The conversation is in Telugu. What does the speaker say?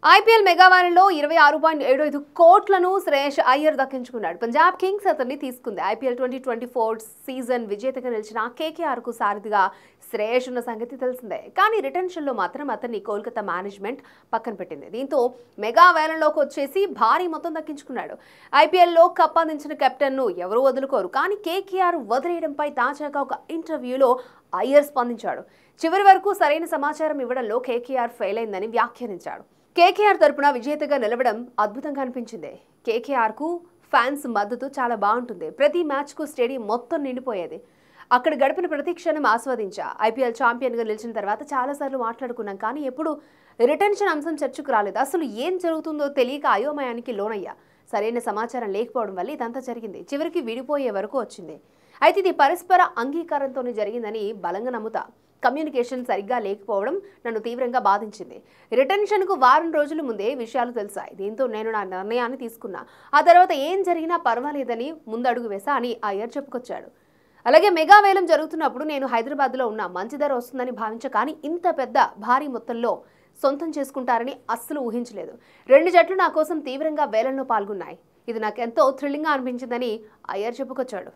ఐపీఎల్ మెగావారంలో 26.75 కోట్లను శ్రేయస్ అయ్యర్ దక్కించుకున్నాడు. పంజాబ్ కింగ్స్ అతన్ని తీసుకుంది. ఐపీఎల్ 2024 సీజన్ విజేతగా నిలిచిన కేకేఆర్కు సారథిగా శ్రేయస్ ఉన్న సంగతి తెలిసిందే. కానీ రిటెన్షన్లో మాత్రం అతన్ని కోల్కతా మేనేజ్మెంట్ పక్కన పెట్టింది. దీంతో మెగావేలంలోకి వచ్చేసి భారీ మొత్తం దక్కించుకున్నాడు. ఐపీఎల్లో కప్ అందించిన కెప్టెన్ను ఎవరూ వదులుకోరు. కానీ కేకేఆర్ వదిలేయడంపై తాజాగా ఒక ఇంటర్వ్యూలో అయ్యర్ స్పందించాడు. చివరి వరకు సరైన సమాచారం ఇవ్వడంలో కేకేఆర్ ఫెయిల్ అయిందని వ్యాఖ్యానించాడు. కేకేఆర్ తరపున విజేతగా నిలవడం అద్భుతంగా అనిపించింది. కేకేఆర్కు ఫ్యాన్స్ మద్దతు చాలా బాగుంటుంది. ప్రతి మ్యాచ్కు స్టేడియం మొత్తం నిండిపోయేది. అక్కడ గడిపిన ప్రతి క్షణం ఆస్వాదించా. ఐపీఎల్ ఛాంపియన్గా నిలిచిన తర్వాత చాలాసార్లు మాట్లాడుకున్నాం, కానీ ఎప్పుడు రిటెన్షన్ అంశం చర్చకు రాలేదు. అసలు ఏం జరుగుతుందో తెలియక అయోమయానికి లోనయ్యా. సరైన సమాచారం లేకపోవడం వల్ల ఇదంతా జరిగింది. చివరికి విడిపోయే వరకు వచ్చింది. అయితే ఇది పరస్పర అంగీకారంతోనే జరిగిందని బలంగా నమ్ముతా. కమ్యూనికేషన్ సరిగ్గా లేకపోవడం నన్ను తీవ్రంగా బాధించింది. రిటెన్షన్కు వారం రోజుల ముందే విషయాలు తెలిసాయి. దీంతో నేను నా నిర్ణయాన్ని తీసుకున్నా. ఆ తర్వాత ఏం జరిగినా పర్వాలేదని ముందడుగు వేసా అని అయ్యర్ చెప్పుకొచ్చాడు. అలాగే మెగా వేలం జరుగుతున్నప్పుడు నేను హైదరాబాద్లో ఉన్న మంచి ధర వస్తుందని భావించా, కానీ ఇంత పెద్ద భారీ మొత్తంలో సొంతం చేసుకుంటారని అస్సలు ఊహించలేదు. 2 జట్లు నా కోసం తీవ్రంగా వేలంలో పాల్గొన్నాయి. ఇది నాకెంతో థ్రిల్లింగ్గా అనిపించిందని అయ్యర్ చెప్పుకొచ్చాడు.